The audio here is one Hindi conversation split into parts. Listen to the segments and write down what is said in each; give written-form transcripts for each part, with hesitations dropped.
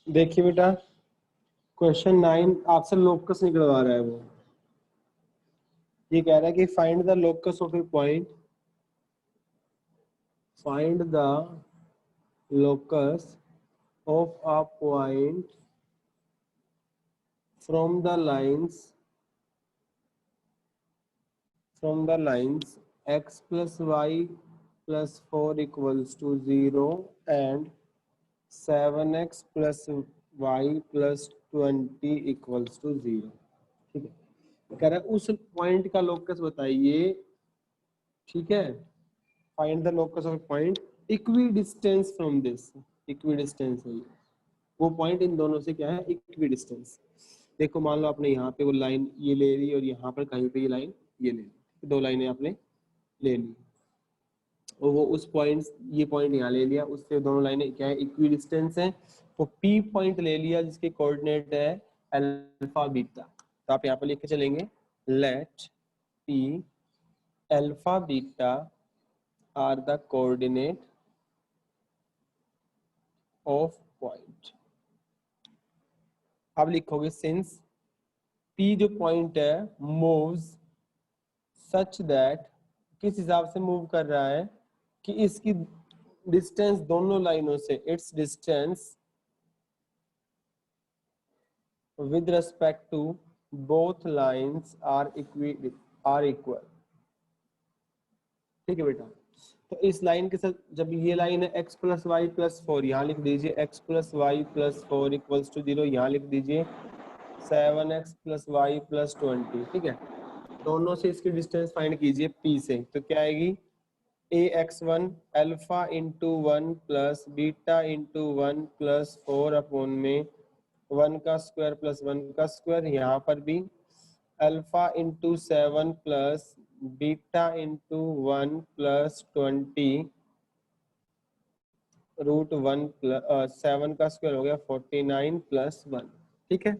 देखिए बेटा, क्वेश्चन 9 आपसे लोकस निकलवा रहा है वो। ये कह रहा है कि find the locus of A point, find the locus of a point from the lines x plus y plus 4 equals to 0 and 7x plus y plus 20 equals to 0। ठीक है, कह रहा है उस पॉइंट का लोकस बताइए। ठीक है, find the locus of point equi distance from this. Equi distance है ये, वो पॉइंट इन दोनों से क्या है, इक्वी डिस्टेंस। देखो मान लो आपने यहाँ पे वो लाइन ये ले ली और यहाँ पर कहीं पे ये लाइन ये ले ली, दो लाइनें आपने ले ली और वो उस पॉइंट, ये पॉइंट यहाँ ले लिया, उससे दोनों लाइनें क्या है, इक्वी डिस्टेंस है। तो पी पॉइंट ले लिया जिसके कोऑर्डिनेट है अल्फा बीटा। तो आप यहाँ पर लिख के चलेंगे let p alpha beta are the coordinate of point. अब लिखोगे सिंस पी जो पॉइंट है मूव्स सच दैट, किस हिसाब से मूव कर रहा है कि इसकी डिस्टेंस दोनों लाइनों से, it's distance with respect to both lines are equal। ठीक है बेटा, तो इस लाइन के साथ जब ये लाइन है x प्लस वाई प्लस 4, यहाँ लिख दीजिए x plus y plus 4 equals to 0, यहाँ लिख दीजिए 7x प्लस वाई प्लस 20। ठीक है, दोनों से इसकी डिस्टेंस फाइंड कीजिए p से, तो क्या आएगी ax1 alpha into 1 plus beta into 1 plus 4 upon में 1 का स्क्वायर प्लस 1 का स्क्वायर, यहाँ पर भी alpha into 7 plus beta into 1 plus 20 root 1 plus 7 का स्क्वायर हो गया 49 प्लस 1। ठीक है,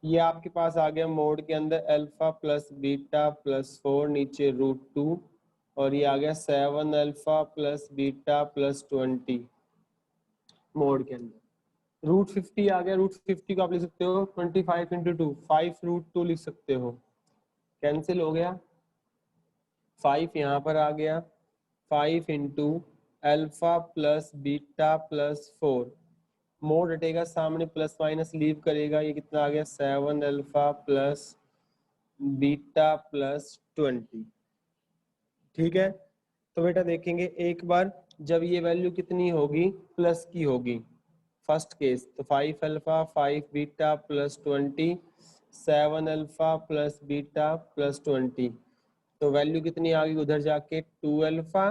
ये आपके पास आ गया मोड के अंदर अल्फा प्लस बीटा प्लस 4 नीचे रूट 2 और ये आ गया 7 alpha plus beta plus 20 mode के अंदर। रूट 50 आ गया, रूट 50 को आप लिख सकते हो 25 इंटू 2, 5 रूट 2 लिख सकते हो, कैंसिल हो गया, 5 यहाँ पर आ गया, 5 into alpha plus beta plus 4, mode हटेगा सामने प्लस माइनस लीव करेगा, ये कितना आ गया 7 अल्फा प्लस बीटा प्लस 20। ठीक है, तो बेटा देखेंगे एक बार जब ये वैल्यू कितनी होगी, प्लस की होगी फर्स्ट केस, तो 5 alpha 5 beta plus 20, 7 alpha plus beta plus 20, तो वैल्यू कितनी आ गई उधर जाके 2 अल्फा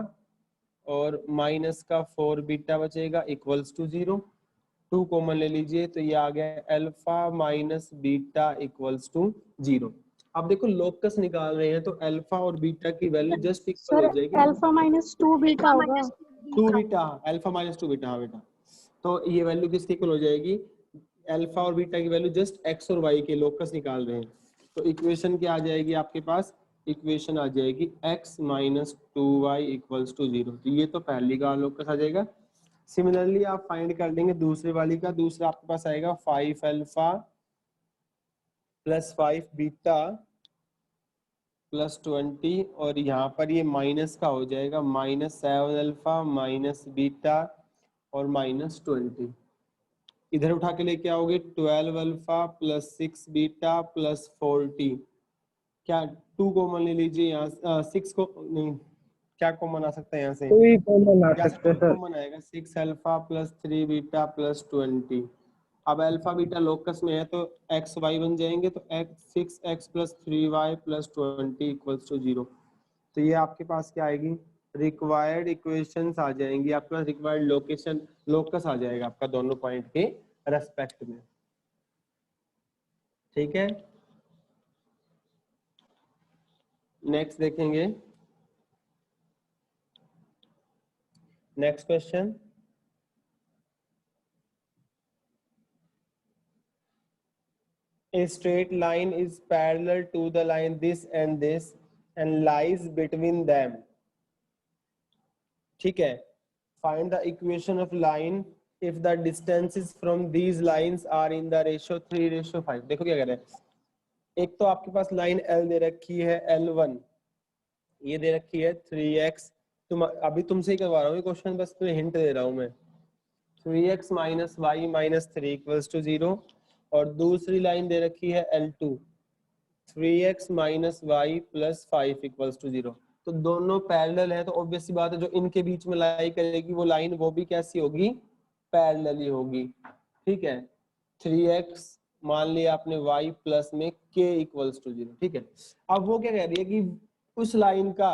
और माइनस का 4 बीटा बचेगा इक्वल्स टू 0। 2 कॉमन ले लीजिए तो ये आ गया alpha minus beta equals to 0। अब देखो लोकस निकाल रहे हैं तो अल्फा और बीटा की वैल्यू जस्ट इक्वल हो जाएगी। अल्फा माइनस 2 बीटा होगा, 2 बीटा, अल्फा माइनस 2 बीटा, हाँ बेटा, तो ये वैल्यू किसकी इक्वल हो जाएगी, अल्फा और बीटा की वैल्यू जस्ट एक्स और वाई के लोकस निकाल रहे हैं, तो इक्वेशन क्या आ जाएगी आपके पास, इक्वेशन आ जाएगी x minus 2y equals to 0। तो ये तो पहली का लोकस आ जाएगा। सिमिलरली आप फाइंड कर लेंगे दूसरे वाली का, दूसरा आपके पास आएगा 5 अल्फा प्लस 5 बीटा प्लस 20 और यहाँ पर ये माइनस का हो जाएगा माइनस 7 अल्फा माइनस बीटा और माइनस 20, इधर उठा के लेके आओगे 12 अल्फा प्लस 6 बीटा प्लस 40, क्या 2 कॉमन ले लीजिए यहाँ, 6 को नहीं, क्या कॉमन आ सकता है यहाँ से, कोई कॉमन आ क्या सकते हैं सर। कॉमन आएगा 6 अल्फा प्लस 3 बीटा प्लस 20। अब अल्फा बीटा लोकस में है तो एक्स वाई बन जाएंगे, तो x 6x plus 3y plus 20 equals to 0। तो ये आपके पास क्या आएगी, रिक्वायर्ड इक्वेशंस आ जाएंगी, आपके पास रिक्वायर्ड लोकेशन लोकस आ जाएगा आपका दोनों पॉइंट के रेस्पेक्ट में। ठीक है, नेक्स्ट देखेंगे, next question, a straight line is parallel to the line this and lies between them। ठीक है, find the equation of line if the distances from these lines are in the ratio 3:5। देखो क्या कह रहे हैं, एक तो आपके पास लाइन L दे रखी है L1, ये दे रखी है 3x। तुम अभी तुमसे ही करवा रहा हूँ ये क्वेश्चन, बस तुम्हें हिंट दे रहा हूँ मैं। 3x minus y minus 3 equals to 0। और दूसरी लाइन दे रखी है L2, 3x minus y plus 5 equals to 0। तो दोनों पैरेलल है, तो ऑब्वियस सी बात है जो इनके बीच में लाई करेगी वो लाइन वो भी कैसी होगी, पैरेलल ही होगी। ठीक है, 3x मान लिया आपने y प्लस में k इक्वल्स टू 0। ठीक है, अब वो क्या कह रही है कि उस लाइन का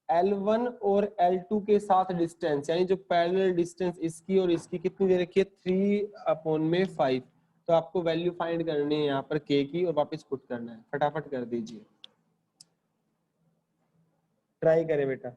L1 और L2 के साथ डिस्टेंस, यानी जो पैरेलल डिस्टेंस इसकी और इसकी कितनी दे रखी है, 3/5। तो आपको वैल्यू फाइंड करनी है यहाँ पर k की और वापस पुट करना है। फटाफट कर दीजिए, ट्राई करें बेटा।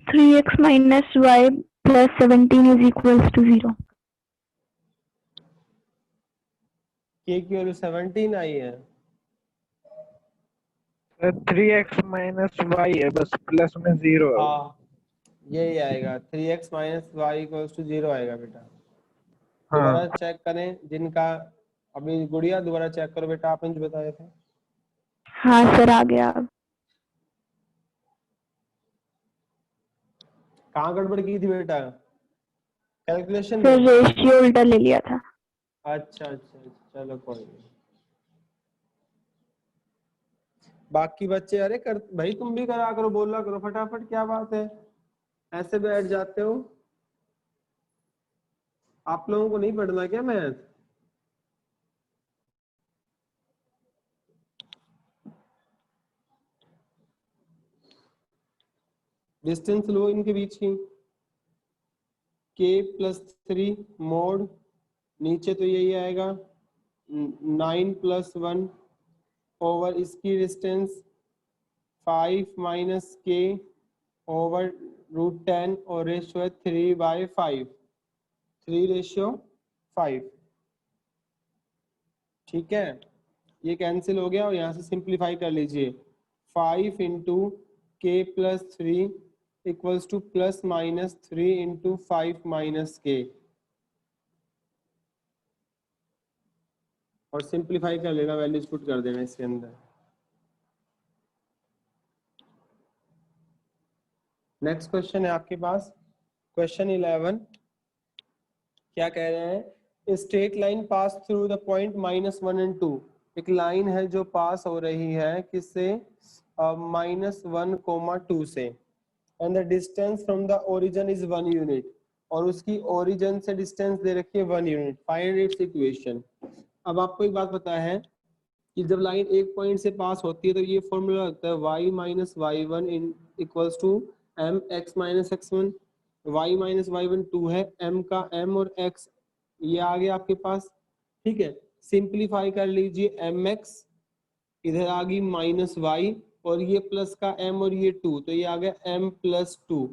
3x minus y plus 17 is equals to 0. k की वैल्यू 17 आई है। 3x माइनस वाई है, बस प्लस में 0 है। हाँ यही आएगा, 3x minus Y equals to 0 आएगा बेटा। दोबारा चेक करें जिनका, अभी गुड़िया दोबारा चेक करो बेटा, आपने जो बताए थे। हाँ सर, आ गया। कहाँ गड़बड़ की थी बेटा, कैलकुलेशन सर में? रेशियो उल्टा ले लिया था। अच्छा अच्छा, चलो कोई नहीं। बाकी बच्चे अरे कर भाई, तुम भी करा करो, बोला करो फटाफट, क्या बात है ऐसे बैठ जाते हो? आप लोगों को नहीं पढ़ना क्या मैथ? डिस्टेंस लो इनके बीच की, k+3 मोड, नीचे तो यही आएगा 9+1 ओवर इसकी डिस्टेंस 5 - k ओवर √10 और रेशियो है 3/5, 3:5। ठीक है, ये कैंसिल हो गया और यहाँ से सिंप्लीफाई कर लीजिए। 5 × k+3 इक्वल्स टू ±3 × 5 - k, और सिंप्लीफाई कर लेना, वैल्यूज पुट कर देना इसके अंदर। नेक्स्ट क्वेश्चन है आपके पास, क्वेश्चन 11। क्या कह रहे हैं, straight line pass through the point -1 and 2। एक लाइन है जो पास हो रही है किससे, -1, 2 से, and the distance from the origin is 1 unit, और उसकी ओरिजिन से डिस्टेंस दे रखी है 1 यूनिट। Find its equation. अब आपको एक बात पता है कि जब लाइन एक पॉइंट से पास होती है तो ये फॉर्मूला लगता है y - y1 equals to mx - x1। y - y1 2 है, m का m और x ये आ गया आपके पास। ठीक है, सिंप्लीफाई कर लीजिए, mx इधर आ गई -y और ये प्लस का m और ये 2, तो ये आ गया m+2।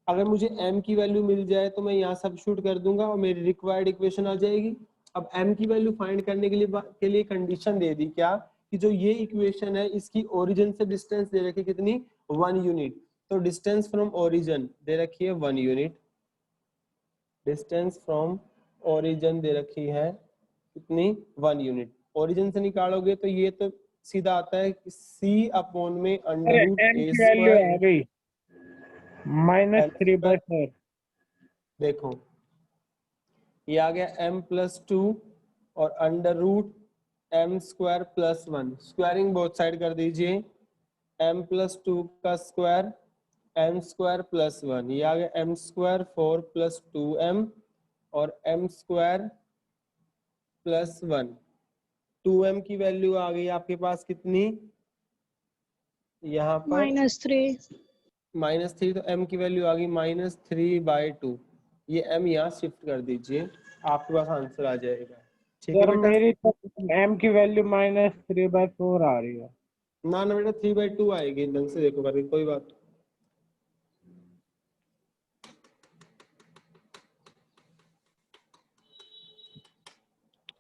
अगर मुझे m की वैल्यू मिल जाए तो मैं यहाँ सब्स्टिट्यूट कर दूंगा और मेरी रिक्वायर्ड इक्वेशन आ जाएगी। अब m की वैल्यू फाइंड करने के लिए कंडीशन दे दी क्या, कि जो ये इक्वेशन है इसकी ओरिजिन से डिस्टेंस दे रखी कितनी, 1 यूनिट। तो डिस्टेंस फ्रॉम ओरिजिन दे रखी है 1 यूनिट, डिस्टेंस फ्रॉम ओरिजिन दे रखी है कितनी, 1 यूनिट। ओरिजिन से निकालोगे तो ये तो सीधा आता है c/में अरे m की वैल्यू आ √a²। गई -3/4। देखो ये आ गया m+2 और √m² + 1, स्क्वायरिंग बोथ साइड कर दीजिए, m+2 का स्क्वायर m² + 1, ये आ गया m² 4 + 2m और m² + 1। 2m की वैल्यू आ गई आपके पास कितनी, यहाँ पर -3 -3, तो m की वैल्यू आ गई -3/2। ये m यहाँ शिफ्ट कर दीजिए, आपके पास आंसर आ जाएगा। ठीक है सर बेटा? मेरी तो m की वैल्यू -3/4 आ रही है। ना ना बेटा 3/2 आएगी, ढंग से देखो करके, कोई बात।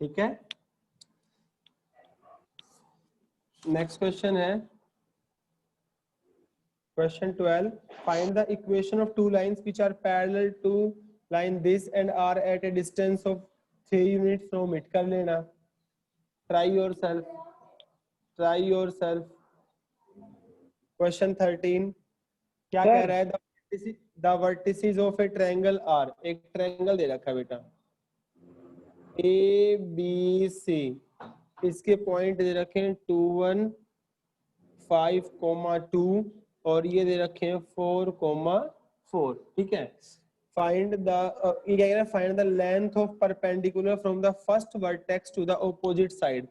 ठीक है, नेक्स्ट क्वेश्चन है question 12। Find the equation of two lines which are parallel to line this and are at a distance of 3 unit from it. कर लेना, try yourself, try yourself. Question 13 क्या कह सर रहा है? The vertices of a triangle are, एक ट्रायंगल दे रखा है बेटा ए बी सी, इसके पॉइंट दे रखे हैं 2 1 5, 2 और ये दे रखे हैं 4, 4। ठीक है, फाइंड द ये क्या कह रहा है? Find the length of perpendicular from the first vertex to the opposite side.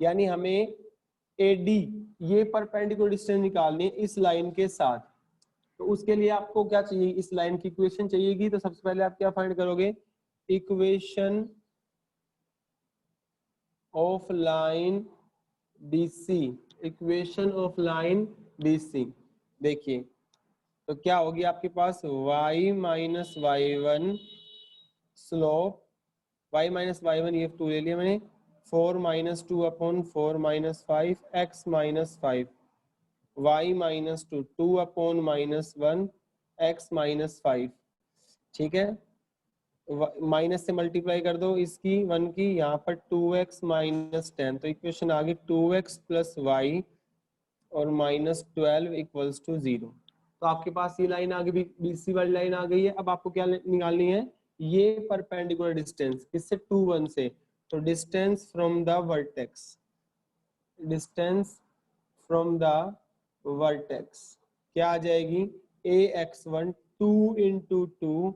यानी हमें AD ये परपेंडिकुलर डिस्टेंस निकालनी है इस लाइन के साथ। तो उसके लिए आपको क्या चाहिए? इस लाइन की इक्वेशन चाहिएगी। तो सबसे पहले आप क्या फाइंड करोगे? Equation of line BC, equation of line BC। देखिए तो क्या होगी आपके पास? y minus y1 slope, y minus y1 ये 2 ले लिया मैंने, 4 minus 2 upon 4 minus 5 x minus 5, y minus 2 2 upon minus 1 x minus 5। ठीक है, माइनस से मल्टीप्लाई कर दो इसकी 1 की, यहाँ पर 2x माइनस 10। तो इक्वेशन आ गई 2x प्लस y और -12 इक्वल्स टू 0। तो आपके पास ये लाइन आ गई, BC वाली लाइन आ गई है। अब आपको क्या निकालनी है? ये परपेंडिकुलर डिस्टेंस किससे? 2 1 से। तो distance from the vertex, distance from the vertex क्या आ जाएगी? AX1 2 into 2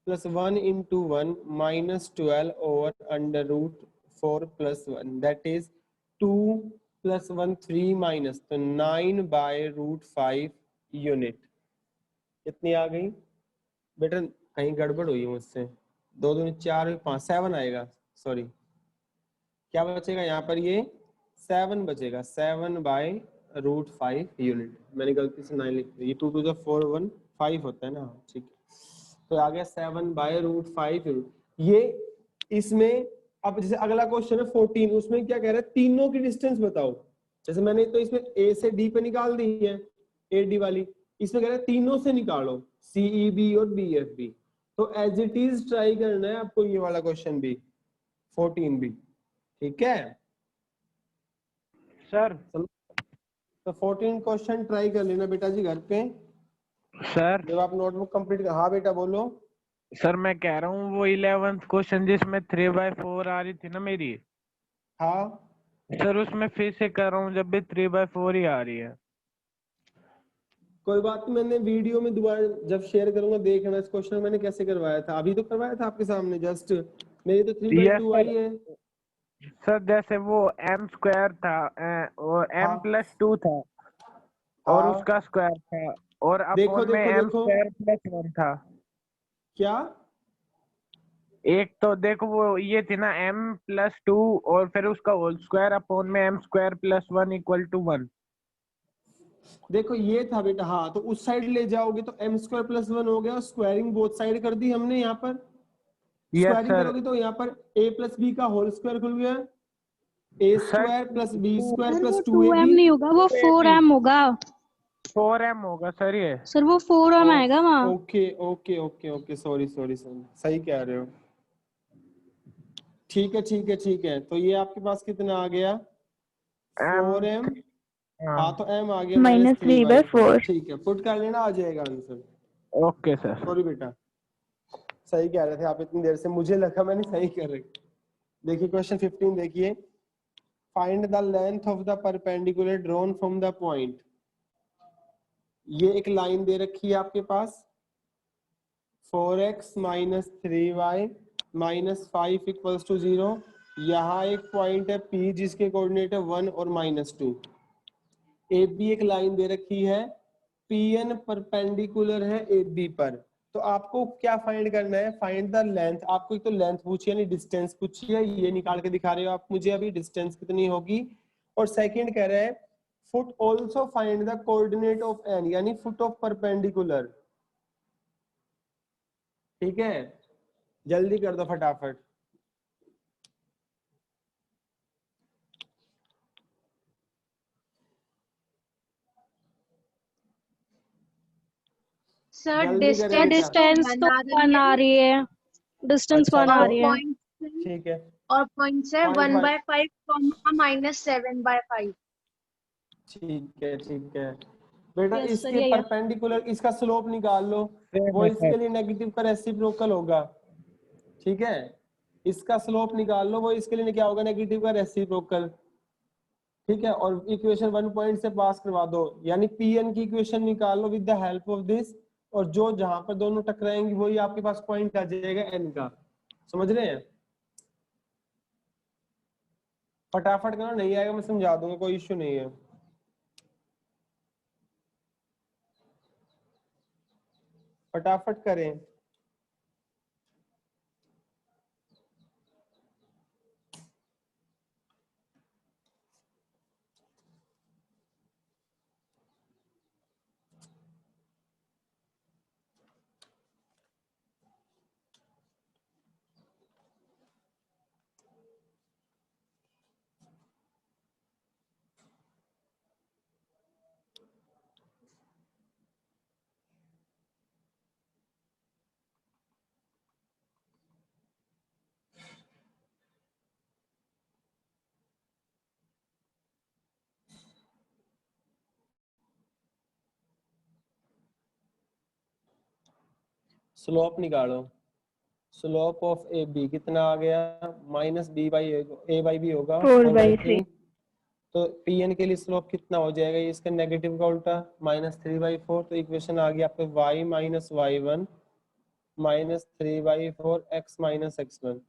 plus 1 into 1 -12 over √4 plus 1, that is 2 plus 1 3 minus, तो 9/√5 यूनिट। कितनी आ गई बेटा? कहीं गड़बड़ हुई है मुझसे, 2 2 4 5 7 आएगा, सॉरी। क्या बचेगा यहाँ पर? ये 7 बचेगा, 7/√5 यूनिट। मैंने गलती से 9 लिख दिया, ये 2 2 जा 4 1 5 होता है ना। ठीक है, तो आ गया 7/√5 यूनिट। ये इसमें अब जैसे अगला क्वेश्चन है 14, उसमें क्या कह रहा है? तीनों की डिस्टेंस बताओ। जैसे मैंने तो इसमें A से D पे निकाल दी है, AD वाली। इसमें कह रहा है तीनों से निकालो, CEB और BFB। तो एज इट इज ट्राई करना है आपको ये वाला क्वेश्चन भी, 14 भी। ठीक है सर तो 14 क्वेश्चन ट्राई कर लेना बेटा जी घर पे, सर जब आप नोटबुक कंप्लीट। हाँ बेटा बोलो। सर मैं कह रहा हूँ वो 11th क्वेश्चन जिसमें 3/4 आ रही थी ना मेरी, हाँ सर उसमें फिर से कर रहा हूँ जब भी 3/4 ही आ रही है। कोई बात नहीं, मैंने वीडियो में दोबारा जब शेयर करूंगा देखना इस क्वेश्चन मैंने कैसे करवाया था। अभी तो करवाया था आपके सामने जस्ट, मेरी तो 3/2 आई है। सर जैसे वो m² था और हाँ m+2 था और हाँ उसका स्क्वायर था और देखो अपोन में देखो देखो m²+1 था। क्या? एक तो देखो वो ये थी ना m+2 और फिर उसका होल स्क्वायर अपोन में m²+1 = 1। देखो ये था बेटा, हाँ तो उस साइड ले जाओगे तो m² + 1 हो गया, स्क्वायरिंग बोथ साइड कर दी हमने। यहाँ पर यस स्क्वायरिंग सर। करोगे तो यहाँ पर a + b का होल स्क्वायर खुल गया, a² सर + b² सर वो + 2m 2ab। नहीं होगा, वो 4m होगा। 4m होगा सर ये। सर वो 4m आएगा वहाँ। Okay okay okay okay, sorry sorry sorry, सही कह रहे हो। ठीक है ठीक है ठीक है, तो ये आपके पास कितना आ गया? m 4m। हाँ हाँ तो m आ गया -3/4। -3/4। ठीक है, पुट कर लेना, आ जाएगा आंसर। Okay sir. सॉरी बेटा, सही कह रहे थे आप इतनी देर से, मुझे लगा मैंने सही कर रही। देखिए क्वेश्चन 15 देखिए। Find the length of the perpendicular drawn from the point. ये एक लाइन दे रखी है आपके पास, 4x - 3y -5 = 0। यहाँ एक पॉइंट है P जिसके कोऑर्डिनेट है 1 और -2। ए बी एक लाइन दे रखी है, पी एन परपेंडिकुलर है ए बी पर, तो आपको क्या फाइंड करना है, फाइंड द लेंथ। आपको एक तो लेंथ पूछी है, यानी डिस्टेंस पूछी है, ये निकाल के दिखा रहे हो आप मुझे अभी डिस्टेंस कितनी होगी। और सेकंड कह रहा है foot also find the coordinate of N, यानी फुट ऑफ परपेंडिकुलर। ठीक है, जल्दी कर दो फटाफट। सर जल्दी करें बेटा। डिस्टेंस तो 1 आ रही है, डिस्टेंस अच्छा, 1 आ और रही है। पॉइंट ठीक है, और पॉइंट से 0.5 1/5 -7/5। ठीक है, ठीक है बेटा। Yes, इसके सही है ये। परपेंडिकुलर इसका स्लोप निकाल लो, वो इसके लिए नेगेटिव का रेसिप्रोकल होगा। ठीक है, इसका स्लोप निकाल लो, वो इसके लिए क्या होगा, नेगेटिव का रेसिप्रोकल। ठीक है, और इक्वेशन 1 पॉइंट से पास करवा दो, यानी पी एन की इक्वेशन निकाल लो with the help of this, और जो जहां पर दोनों टकराएंगी वही आपके पास पॉइंट आ जाएगा एन का। समझ रहे हैं? फटाफट करो, नहीं आएगा मैं समझा दूंगा, कोई इश्यू नहीं है। फटाफट करें। स्लोप निकालो। स्लोप ऑफ ए बी कितना आ गया, minus B by A by B होगा 4/3। तो पी एन के लिए स्लोप कितना हो जाएगा, ये इसका नेगेटिव का उल्टा -3/4। तो इक्वेशन आ गई आपको y minus y1 -3/4 x minus x1,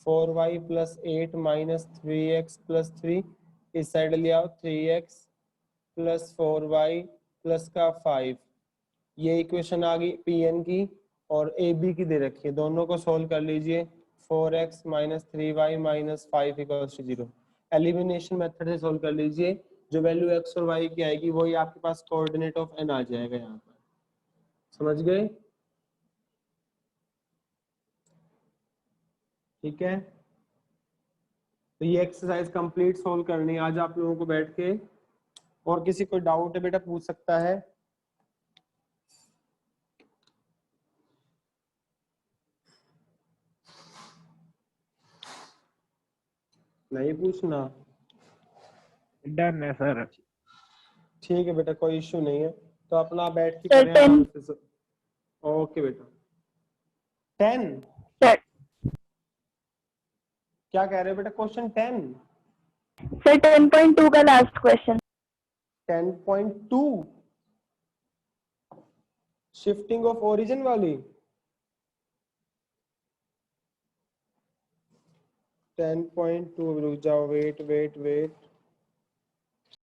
4y plus 8 minus 3x plus 3, इस साइड ले आओ 3x प्लस 4y प्लस का 5। ये इक्वेशन आ गई पी एन की, और ए बी की दे रखी है, दोनों को सोल्व कर लीजिए। 4x minus 3y minus 5 equals to 0। Elimination method से सोल्व कर लीजिए, जो वैल्यू x और y की आएगी वही आपके पास कोऑर्डिनेट ऑफ n आ जाएगा यहाँ पर। समझ गए? ठीक है, तो ये एक्सरसाइज कंप्लीट सोल्व करनी है आज आप लोगों को बैठ के। और किसी को डाउट है बेटा पूछ सकता है। नहीं पूछना? डन है सर। ठीक है बेटा, कोई इश्यू नहीं है, तो अपना बैठ के सर, करें 10 आराम से। ओके बेटा। 10 सर क्या कह रहे हो बेटा, क्वेश्चन 10? सर 10.2 का last question. 10.2 shifting of origin वाली। 10.2 रुक जाओ, वेट वेट वेट,